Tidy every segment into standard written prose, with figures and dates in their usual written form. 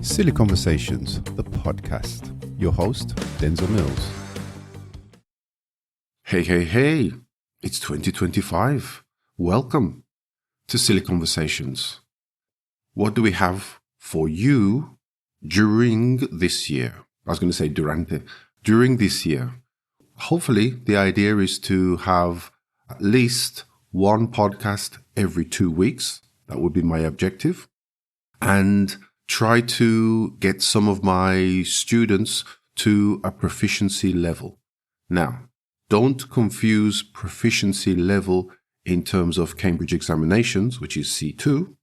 Silly Conversations, the podcast. Your host, Denzel Mills. Hey, it's 2025. Welcome to Silly Conversations. What do we have for you during this year? I was going to say during this year. Hopefully, the idea is to have at least one podcast every 2 weeks. That would be my objective. And try to get some of my students to a proficiency level. Now, don't confuse proficiency level in terms of Cambridge examinations, which is C2.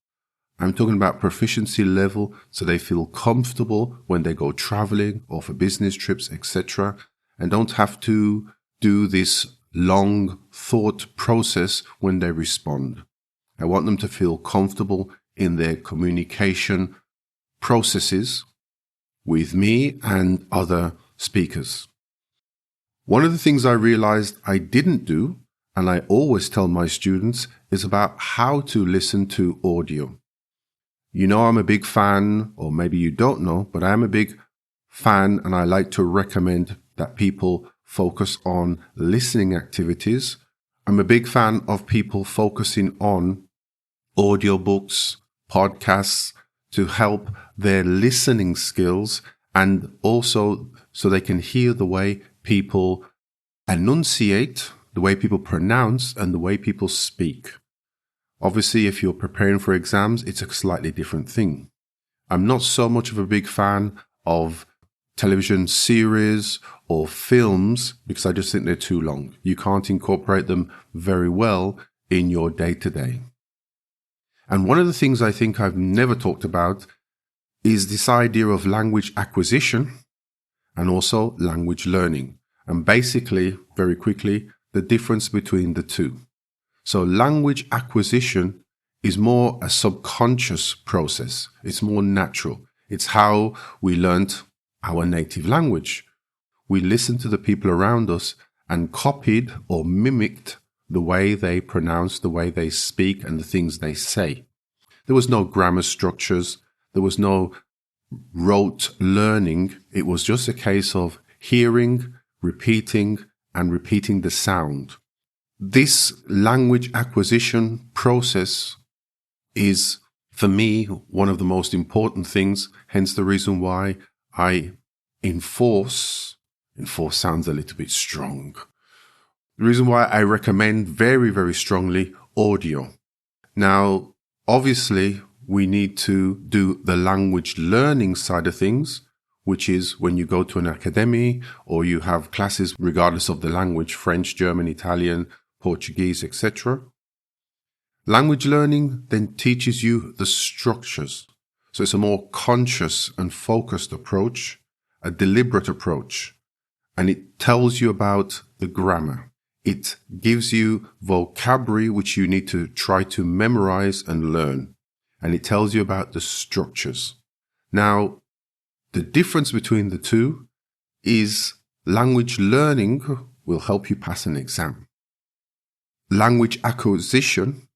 I'm talking about proficiency level so they feel comfortable when they go traveling or for business trips, etc., and don't have to do this long thought process when they respond. I want them to feel comfortable in their communication processes with me and other speakers. One of the things I realized I didn't do, and I always tell my students, is about how to listen to audio. You know I'm a big fan, or maybe you don't know, but I am a big fan and I like to recommend that people focus on listening activities. I'm a big fan of people focusing on audiobooks, podcasts, to help their listening skills and also so they can hear the way people enunciate, the way people pronounce, and the way people speak. Obviously, if you're preparing for exams, it's a slightly different thing. I'm not so much of a big fan of television series or films because I just think they're too long. You can't incorporate them very well in your day-to-day. And one of the things I think I've never talked about is this idea of language acquisition and also language learning. And basically, very quickly, the difference between the two. So language acquisition is more a subconscious process. It's more natural. It's how we learnt our native language. We listened to the people around us and copied or mimicked the way they pronounce, the way they speak, and the things they say. There was no grammar structures. There was no rote learning. It was just a case of hearing, repeating, and repeating the sound. This language acquisition process is, for me, one of the most important things, hence the reason why I enforce sounds a little bit strong. The reason why I recommend very, very strongly audio. Now, obviously, we need to do the language learning side of things, which is when you go to an academy or you have classes regardless of the language, French, German, Italian, Portuguese, etc. Language learning then teaches you the structures. So it's a more conscious and focused approach, a deliberate approach, and it tells you about the grammar. It gives you vocabulary which you need to try to memorize and learn. And it tells you about the structures. Now, the difference between the two is language learning will help you pass an exam. Language acquisition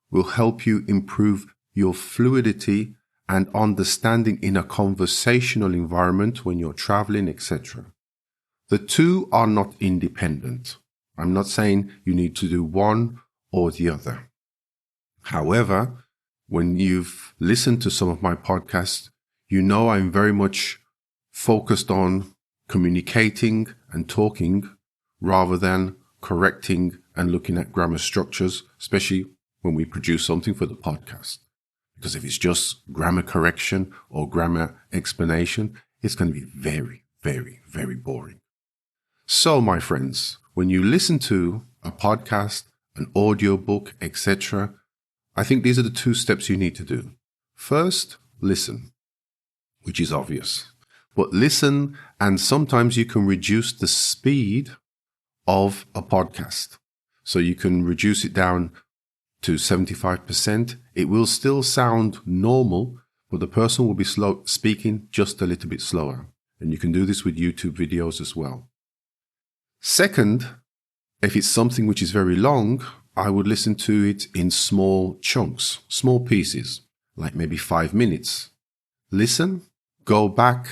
will help you improve your fluidity and understanding in a conversational environment when you're traveling, etc. The two are not independent. I'm not saying you need to do one or the other. However, when you've listened to some of my podcasts, you know I'm very much focused on communicating and talking rather than correcting and looking at grammar structures, especially when we produce something for the podcast. Because if it's just grammar correction or grammar explanation, it's going to be very, very, very boring. So, my friends, when you listen to a podcast, an audiobook, etc., I think these are the 2 steps you need to do. First, listen, which is obvious. But listen, and sometimes you can reduce the speed of a podcast. So you can reduce it down to 75%. It will still sound normal, but the person will be speaking just a little bit slower. And you can do this with YouTube videos as well. Second, if it's something which is very long, I would listen to it in small chunks, small pieces. like maybe 5 minutes. Listen, go back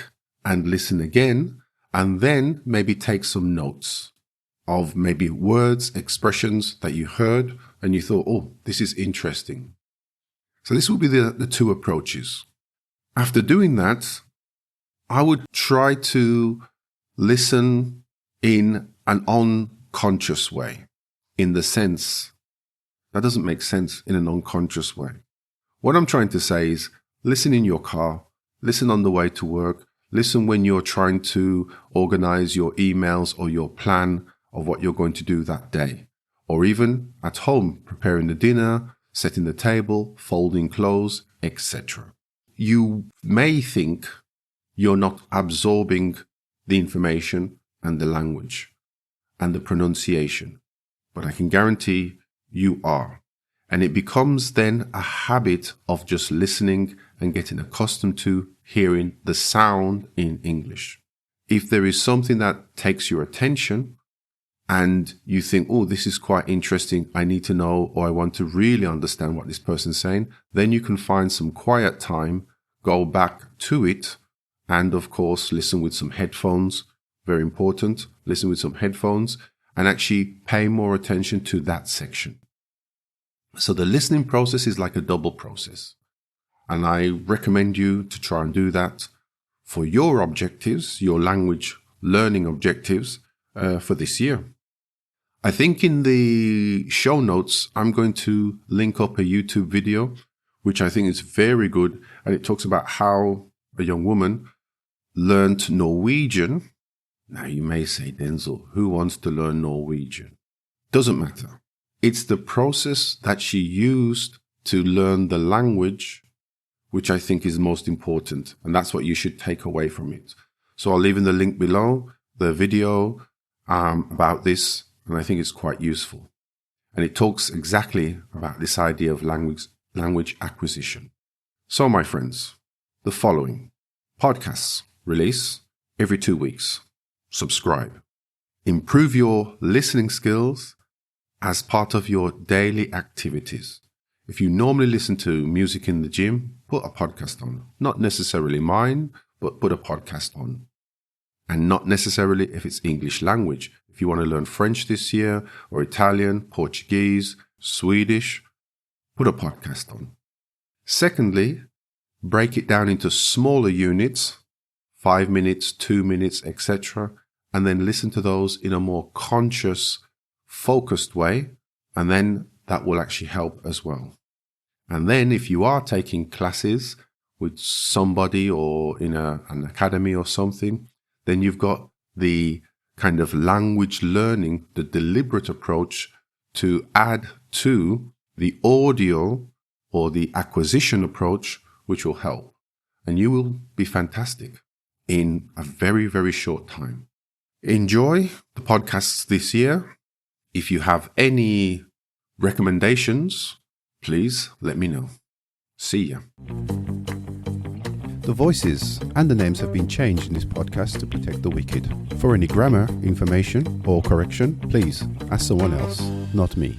and listen again, and then maybe take some notes of maybe words, expressions that you heard and you thought, oh, this is interesting. So this will be the two approaches. After doing that, I would try to listen in an unconscious way, in the sense, that doesn't make sense in an unconscious way. What I'm trying to say is listen in your car, listen on the way to work, listen when you're trying to organize your emails or your plan of what you're going to do that day, or even at home, preparing the dinner, setting the table, folding clothes, etc. You may think you're not absorbing the information and the language and the pronunciation, but I can guarantee you are. And it becomes then a habit of just listening and getting accustomed to hearing the sound in English. If there is something that takes your attention and you think, oh, this is quite interesting, I need to know, or I want to really understand what this person's saying, then you can find some quiet time, go back to it, and of course, listen with some headphones. Very important. Listen with some headphones and actually pay more attention to that section. So the listening process is like a double process. And I recommend you to try and do that for your objectives, your language learning objectives for this year. I think in the show notes, I'm going to link up a YouTube video, which I think is very good. And it talks about how a young woman learned Norwegian. Now you may say, Denzel, who wants to learn Norwegian? Doesn't matter. It's the process that she used to learn the language, which I think is most important. And that's what you should take away from it. So I'll leave in the link below the video about this. And I think it's quite useful. And it talks exactly about this idea of language acquisition. So my friends, the following podcasts release every 2 weeks. Subscribe. Improve your listening skills as part of your daily activities. If you normally listen to music in the gym, put a podcast on. Not necessarily mine, but put a podcast on. And not necessarily if it's English language. If you want to learn French this year, or Italian, Portuguese, Swedish, put a podcast on. Secondly, break it down into smaller units, 5 minutes, 2 minutes, etc., and then listen to those in a more conscious, focused way, and then that will actually help as well. And then if you are taking classes with somebody or in an academy or something, then you've got the kind of language learning, the deliberate approach to add to the audio or the acquisition approach, which will help. And you will be fantastic in a very, very short time. Enjoy the podcasts this year. If you have any recommendations, please let me know. See ya. The voices and the names have been changed in this podcast to protect the wicked. For any grammar, information, or correction, please ask someone else, not me.